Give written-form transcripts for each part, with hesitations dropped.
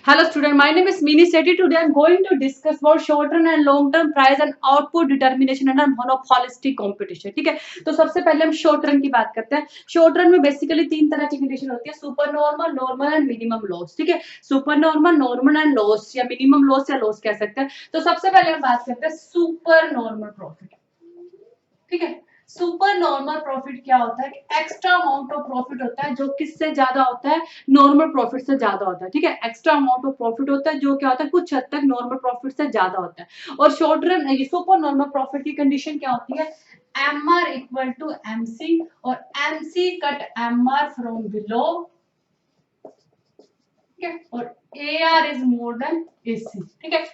Hello student, my name is Mini Sethi. Today I am going to discuss about short run and long term price and output determination and monopolistic competition. ठीक है, तो सबसे पहले हम short run की बात करते हैं. शॉर्ट रन में बेसिकली तीन तरह की कंडीशन होती है, super normal, normal and minimum loss. ठीक है, super normal, normal and loss या मिनिमम लॉस या लॉस कह सकते हैं. तो सबसे पहले हम बात करते हैं सुपर नॉर्मल प्रॉफिट. ठीक है, सुपर नॉर्मल प्रॉफिट क्या होता है कि एक्स्ट्रा अमाउंट ऑफ प्रॉफिट होता है जो किससे ज्यादा होता है, नॉर्मल प्रॉफिट से ज्यादा होता है. ठीक है, एक्स्ट्रा अमाउंट ऑफ प्रॉफिट होता है जो क्या होता है कुछ हद तक नॉर्मल प्रॉफिट से ज्यादा होता है. और शॉर्ट रन ये सुपर नॉर्मल प्रॉफिट की कंडीशन क्या होती है, MR इक्वल टू MC और MC cut MR from below. ठीक है, और AR is more than AC. ठीक है,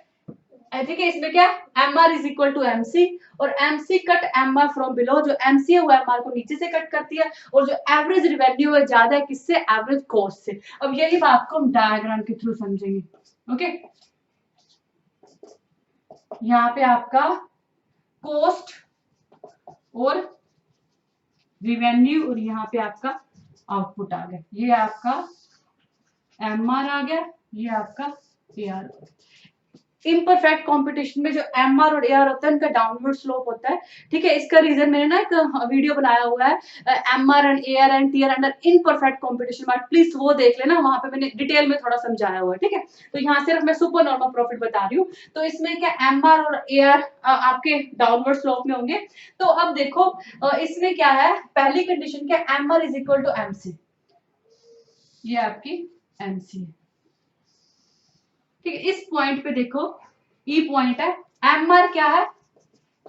ठीक है, इसमें क्या MR is equal to MC और MC cut MR from below. जो MC है वो MR को नीचे से कट करती है और जो एवरेज रिवेन्यू है ज्यादा है किससे, एवरेज कॉस्ट से. अब यही बात को हम डायग्राम के थ्रू समझेंगे. ओके, यहाँ पे आपका कॉस्ट और रिवेन्यू और यहाँ पे आपका आउटपुट आ गया. ये आपका MR आ गया, ये आपका AR. इम्परफेक्ट कंपटीशन में जो MR और AR होता है उनका डाउनवर्ड स्लोप होता है. ठीक है, इसका रीजन मैंने ना एक वीडियो बनाया हुआ है, MR and AR and TR under imperfect competition. But please वो देख लेना, वहां पे मैंने डिटेल में थोड़ा समझाया हुआ है. ठीक है, तो यहाँ सिर्फ मैं सुपर नॉर्मल प्रॉफिट बता रही हूँ. तो इसमें क्या MR और AR आपके डाउनवर्ड स्लोप में होंगे. तो अब देखो इसमें क्या है, पहली कंडीशन क्या, MR is equal to MC. ये आपकी MC है. ठीक है, इस पॉइंट पे देखो ई पॉइंट है, MR क्या है,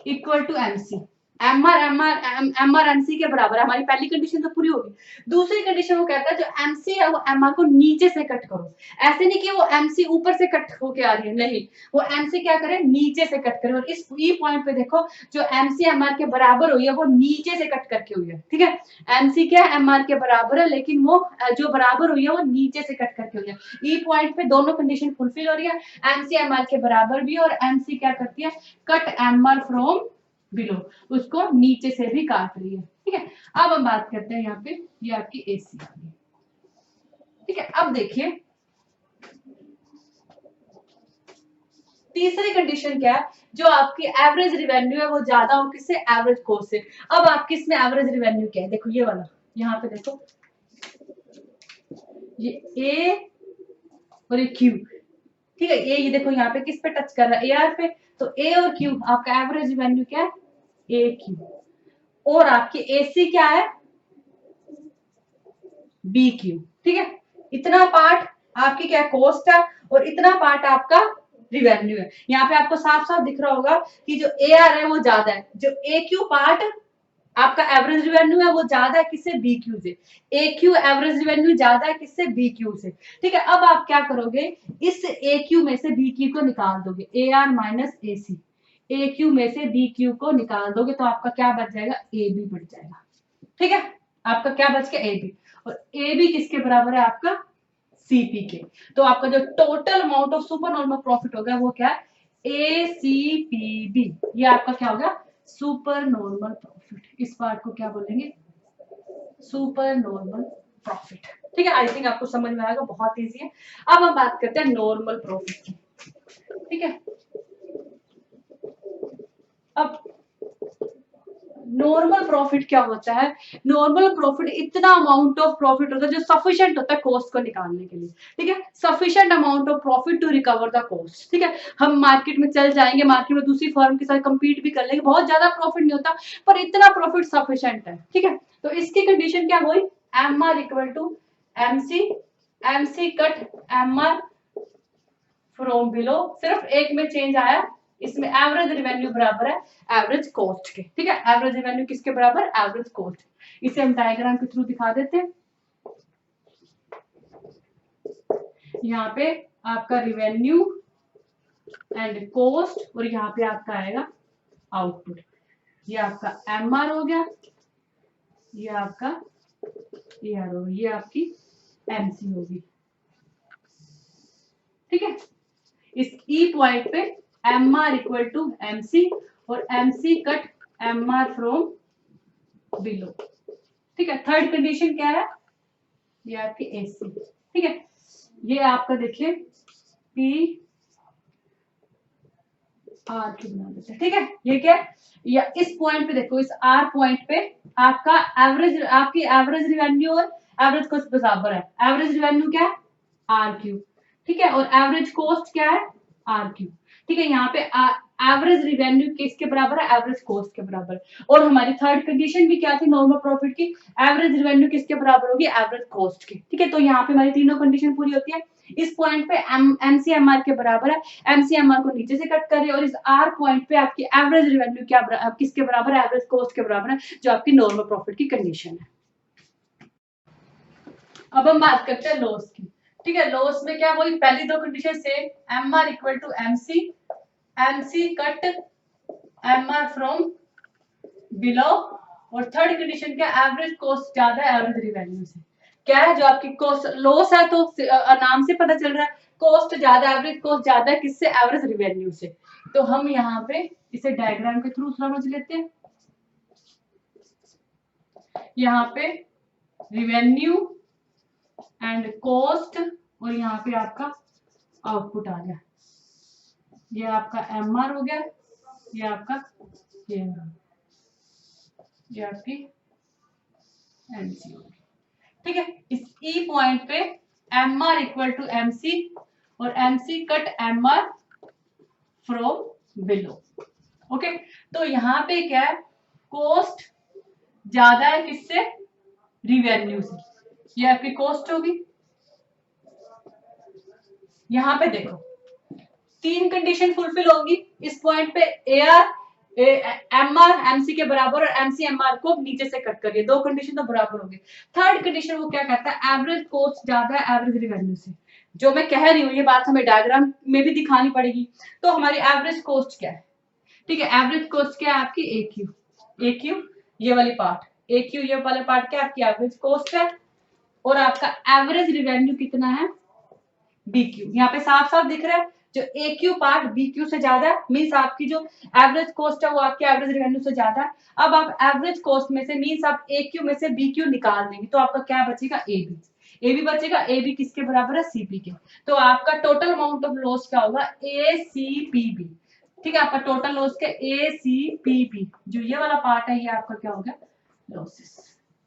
equal to MC. MR MC के बराबर है. हमारी पहली कंडीशन तो पूरी होगी. दूसरी कंडीशन वो कहता है जो MC है वो MR को नीचे से कट करो. ऐसे नहीं कि वो MC ऊपर से कट होके आ रही है, नहीं, वो MC क्या करे, नीचे से कट करे. और इस ई पॉइंट पे देखो जो MC MR के बराबर हुई है वो नीचे से कट करके हुई है. ठीक है, MC क्या है, MR के बराबर है लेकिन वो जो बराबर हुई है वो नीचे से कट करके हुई है. ई पॉइंट पे दोनों कंडीशन फुलफिल हो रही है. MC MR के बराबर भी और MC क्या करती है, कट MR फ्रॉम बिलो, उसको नीचे से भी काट रही है. ठीक है, अब हम बात करते हैं यहाँ पे, ये आपकी AC आ गई. ठीक है, अब देखिए तीसरी कंडीशन क्या है, जो आपकी एवरेज रिवेन्यू है वो ज्यादा हो किससे, एवरेज कॉस्ट से. अब आपकी इसमें एवरेज रिवेन्यू क्या है, देखो ये वाला, यहाँ पे देखो ये A और ये Q. ठीक है, ये देखो यहाँ पे किस पे टच कर रहा है, AR पे. तो A और Q आपका एवरेज रिवेन्यू क्या है, AQ. और आपकी AC क्या है, BQ. ठीक है, इतना पार्ट आपकी क्या कॉस्ट है और इतना पार्ट आपका रिवेन्यू है. यहाँ पे आपको साफ साफ दिख रहा होगा कि जो AR है वो ज्यादा है, जो AQ पार्ट आपका एवरेज रिवेन्यू है वो ज्यादा है किससे, BQ से. AQ एवरेज रिवेन्यू ज्यादा है किससे, BQ से. ठीक है, अब आप क्या करोगे, इस AQ में से BQ को निकाल दोगे, AR माइनस AC. AQ में से BQ को निकाल दोगे तो आपका क्या बच जाएगा, AB बच जाएगा. ठीक है, आपका क्या बच गया, AB. और AB किसके बराबर है, आपका CP के. तो आपका जो total amount of super normal profit होगा वो क्या है, ACPB. ये आपका क्या होगा, सुपर नॉर्मल प्रॉफिट. इस पार्ट को क्या बोलेंगे, सुपर नॉर्मल प्रॉफिट. ठीक है, आई थिंक आपको समझ में आएगा, बहुत इजी है. अब हम बात करते हैं नॉर्मल प्रॉफिट की. ठीक है, अब नॉर्मल प्रॉफिट क्या होता है, नॉर्मल प्रॉफिट इतना अमाउंट ऑफ प्रॉफिट होता है जो सफिशिएंट होता है कॉस्ट को निकालने के लिए. ठीक है, sufficient amount of profit to recover the cost. ठीक है, हम मार्केट में चल जाएंगे, मार्केट में दूसरी फर्म के साथ कंपीट भी कर लेंगे, बहुत ज्यादा प्रॉफिट नहीं होता पर इतना प्रॉफिट सफिशिएंट है. ठीक है, तो इसकी कंडीशन क्या हुई, MR equal to MC, MC cut MR from below. सिर्फ एक में चेंज आया, इसमें एवरेज रिवेन्यू बराबर है एवरेज कॉस्ट के. ठीक है, एवरेज रिवेन्यू किसके बराबर, एवरेज कॉस्ट. इसे हम डायग्राम के थ्रू दिखा देते हैं. यहाँ पे आपका रिवेन्यू एंड कॉस्ट और यहाँ पे आपका आएगा आउटपुट. ये आपका MR हो गया, ये आपका AR होगा, ये आपकी MC होगी. ठीक है, इस ई पॉइंट पे MR इक्वल टू MC और MC cut MR from below. ठीक है, थर्ड कंडीशन क्या है, ये आपकी AC. ठीक है, ये आपका देखिए पी आर क्यू बना देते हैं, ठीक है। ये क्या है, या इस पॉइंट पे देखो, इस आर पॉइंट पे आपका एवरेज, आपकी एवरेज रिवेन्यू और एवरेज कॉस्ट बराबर है। एवरेज रिवेन्यू क्या है, आर क्यू, ठीक है, और एवरेज कॉस्ट क्या है, आर क्यू, ठीक है। यहाँ पे एवरेज रिवेन्यू किसके बराबर है, एवरेज कॉस्ट के बराबर। और हमारी थर्ड कंडीशन भी क्या थी नॉर्मल प्रॉफिट की, एवरेज रिवेन्यू किसके बराबर होगी, एवरेज कॉस्ट की, ठीक है। तो यहाँ पे हमारी तीनों कंडीशन पूरी होती है। इस पॉइंट पे एमसीएमआर के बराबर है, एमसीएमआर को नीचे से कट करिए, और इस आर पॉइंट पे आपकी एवरेज रिवेन्यू क्या किसके बराबर है, एवरेज कॉस्ट के बराबर है, जो आपकी नॉर्मल प्रॉफिट की कंडीशन है। अब हम बात करते हैं लॉस की, ठीक है। लॉस में क्या, वही पहली दो condition same, M are equal to MC, MC cut M R from below, और थर्ड कंडीशन क्या, एवरेज कॉस्ट ज्यादा है एवरेज रिवेन्यू से। क्या है, जो आपकी कॉस्ट लॉस है, तो नाम से पता चल रहा है कॉस्ट ज्यादा, एवरेज कॉस्ट ज्यादा है किससे, एवरेज रिवेन्यू से। तो हम यहाँ पे इसे डायग्राम के थ्रू समझ लेते हैं। यहाँ पे रिवेन्यू एंड कॉस्ट, और यहाँ पे आपका आउटपुट आ गया, ये आपका एम आर हो गया, ये आपका ये आपकी एमसी होगी, ठीक है। इस ई पॉइंट पे m are equal to mc, और mc cut M R from below, okay. तो यहाँ पे क्या है, कॉस्ट ज्यादा है किससे, रिवेन्यू से, ये आपकी कॉस्ट होगी। यहाँ पे देखो तीन कंडीशन फुलफिल होंगी इस पॉइंट पे, A R M R MC के बराबर, और एमसी एम आर को नीचे से कट करिए, दो कंडीशन तो बराबर होंगे। थर्ड कंडीशन वो क्या कहता है, एवरेज कॉस्ट ज्यादा है एवरेज रिवेन्यू से। जो मैं कह रही हूँ ये बात हमें डायग्राम में भी दिखानी पड़ेगी। तो हमारी एवरेज कॉस्ट क्या है, ठीक है, एवरेज कॉस्ट क्या है आपकी, ए क्यू, ए क्यू ये वाली पार्ट, ए क्यू ये वाला पार्ट क्या आपकी एवरेज कॉस्ट है, और आपका एवरेज रिवेन्यू कितना है, बी क्यू। यहाँ पे साफ साफ दिख रहा है, जो ए क्यू पार्ट बी क्यू से ज्यादा है, मीन्स आपकी जो एवरेज कॉस्ट है वो आपके एवरेज रेवेन्यू से ज्यादा है। अब आप एवरेज कॉस्ट में से मीन्स आप ए क्यू में से बी क्यू निकाल देंगे, तो आपका क्या बचेगा, ए बी, ए बी बचेगा। ए बी किसके बराबर है, सीपी के। तो आपका टोटल अमाउंट ऑफ लॉस क्या होगा, ए सी पी बी, ठीक है। आपका टोटल लॉस क्या, ए सी पी बी, जो ये वाला पार्ट है ये आपका क्या हो गया, लॉसेस,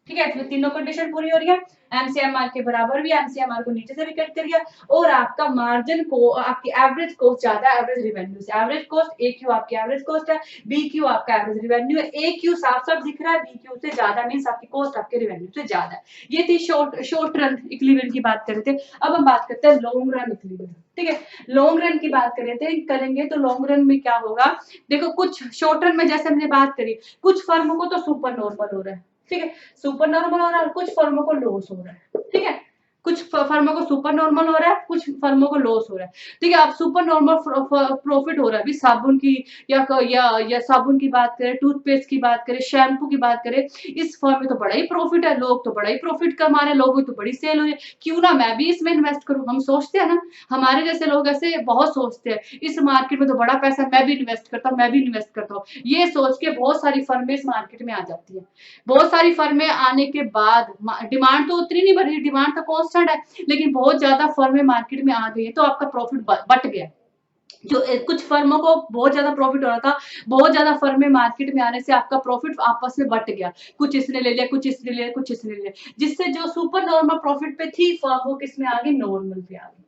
ठीक है। तो तीनों कंडीशन पूरी हो रही है, एमसीएमआर के बराबर भी, एमसीएमआर को नीचे से भी कट करिए, और आपका मार्जिन को आपकी एवरेज कॉस्ट ज्यादा है एवरेज रिवेन्यू से। एवरेज कॉस्ट ए क्यू आपकी एवरेज कॉस्ट है, बी क्यू आपका एवरेज रिवेन्यू है। ए क्यू साफ साफ दिख रहा है, बी क्यू से ज्यादा मींस आपकी कॉस्ट आपके रिवेन्यू से ज्यादा है। ये थी शॉर्ट रन इक्विलिब्रियम की बात कर रहे थे। अब हम बात करते हैं लॉन्ग रन इक्विलिब्रियम, ठीक है। लॉन्ग रन की बात करेंगे तो लॉन्ग रन में क्या होगा, देखो कुछ शॉर्ट रन में जैसे हमने बात करी, कुछ फर्मों को तो सुपर नॉर्मल हो रहा है, ठीक है, सुपर नॉर्मल हो रहा है, कुछ फर्मों को लॉस हो रहा है, ठीक है। कुछ फर्मों को सुपर नॉर्मल हो रहा है, कुछ फर्मों को लॉस हो रहा है, ठीक है। अब सुपर नॉर्मल प्रॉफिट हो रहा है, अभी साबुन की या साबुन की बात करें, टूथपेस्ट की बात करें, शैम्पू की बात करें, इस फर्म में तो बड़ा ही प्रॉफिट है, लोग तो बड़ा ही प्रॉफिट कमा रहे हैं, लोगों की तो बड़ी सेल हो रही है, क्यों ना मैं भी इसमें इन्वेस्ट करूं। हम सोचते हैं ना, हमारे जैसे लोग ऐसे बहुत सोचते हैं, इस मार्केट में तो बड़ा पैसा, मैं भी इन्वेस्ट करता हूँ, मैं भी इन्वेस्ट करता हूँ। ये सोच के बहुत सारी फर्में इस मार्केट में आ जाती है। बहुत सारी फर्में आने के बाद डिमांड तो उतनी नहीं बढ़ी, डिमांड तो कांस्टेंट है, लेकिन बहुत ज्यादा फर्में मार्केट में आ गई है, तो आपका प्रॉफिट बट गया। जो कुछ फर्मों को बहुत ज्यादा प्रॉफिट हो रहा था, बहुत ज्यादा फर्में मार्केट में आने से आपका प्रॉफिट आपस में बट गया, कुछ इसने ले लिया, कुछ इसने ले लिया, कुछ इसने ले लिया, जिससे जो सुपर नॉर्मल प्रॉफिट पे थी फर्म वो किस में आ गई, नॉर्मल पे आ गई।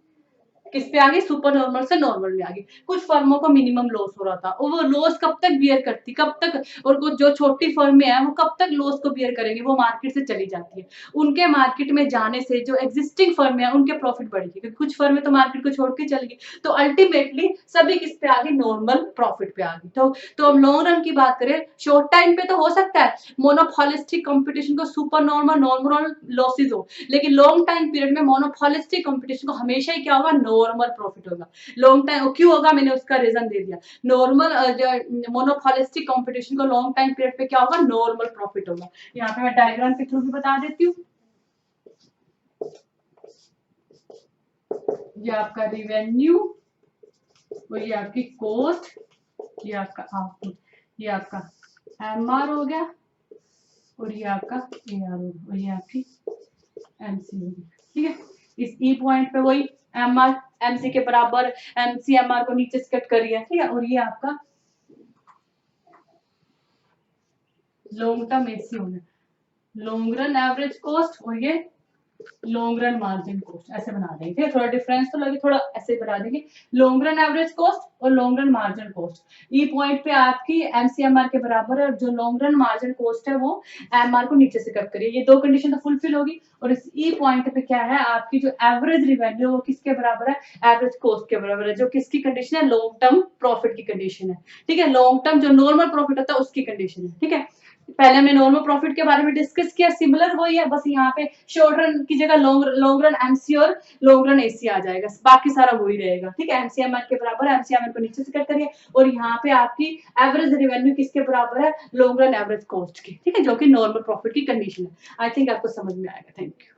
किस पे आ गई, सुपर नॉर्मल से नॉर्मल में आ गई। कुछ फर्मों को मिनिमम लॉस हो रहा था, और वो लॉस कब तक बियर करती, कब तक, और कुछ जो छोटी फर्में हैं वो कब तक लॉस को बियर करेंगे, वो मार्केट से चली जाती है। उनके मार्केट में जाने से जो एग्जिस्टिंग फर्में हैं उनके प्रॉफिट बढ़ेगी, क्योंकि कुछ फर्में तो मार्केट को छोड़ के चली गई, तो अल्टीमेटली सभी किस पे आ गई, नॉर्मल प्रॉफिट पे आ गई। तो हम लॉन्ग रन की बात करें, शॉर्ट टाइम पे तो हो सकता है मोनोपोलिस्टिक कंपटीशन को सुपर नॉर्मल नॉर्मल लॉसेज हो, लेकिन लॉन्ग टाइम पीरियड में मोनोपोलिस्टिक कंपटीशन को हमेशा ही क्या होगा, नॉर्मल प्रॉफिट होगा। लॉन्ग टाइम क्यों होगा, मैंने उसका रीजन दे दिया। नॉर्मल मोनोपोलिस्टिक कंपटीशन को लॉन्ग टाइम पीरियड पे क्या होगा, नॉर्मल प्रॉफिट होगा। यहाँ पे मैं डायग्राम के थ्रू भी बता देती हूँ। ये आपका रिवेन्यू, और ये आपकी कॉस्ट, ये आपका आउटपुट, ये आपका एमआर हो गया, और ये आपका एआर हो गया, और ये आपकी एमसी होगी, ठीक है। इस ई पॉइंट पे वही एमआर MC के बराबर MCMR को नीचे से कट करिए, ठीक है, और ये आपका लॉन्ग टर्म AC होना, लॉन्ग रन एवरेज कॉस्ट और ये लॉन्ग रन मार्जिन कॉस्ट, ऐसे बना देंगे, ठीक है, थोड़ा डिफरेंस तो लगे, थोड़ा ऐसे बना देंगे, लॉन्ग रन एवरेज कॉस्ट और लॉन्ग रन मार्जिन कॉस्ट, ई पॉइंट पे आपकी MCMR के बराबर है, जो लॉन्ग रन मार्जिन कॉस्ट है वो MR को नीचे से कट करिए, ये दो कंडीशन तो फुलफिल होगी, और इस ई पॉइंट पे क्या है, आपकी जो एवरेज रिवेन्यू वो किसके बराबर है, एवरेज कॉस्ट के बराबर है, जो किसकी कंडीशन है, लॉन्ग टर्म प्रॉफिट की कंडीशन है, ठीक है, लॉन्ग टर्म जो नॉर्मल प्रॉफिट होता है उसकी कंडीशन है, ठीक है। पहले हमने नॉर्मल प्रॉफिट के बारे में डिस्कस किया, सिमिलर वही है, बस यहाँ पे शॉर्ट रन की जगह लॉन्ग रन एमसी और लॉन्ग रन एसी आ जाएगा, बाकी सारा वही रहेगा, ठीक है, एमसीएमआर के बराबर, एमसीएमआर को नीचे से कट करिए, और यहाँ पे आपकी एवरेज रेवेन्यू किसके बराबर है, लॉन्ग रन एवरेज कॉस्ट की, ठीक है, जो कि नॉर्मल प्रॉफिट की कंडीशन है। आई थिंक आपको समझ में आएगा। Thank you.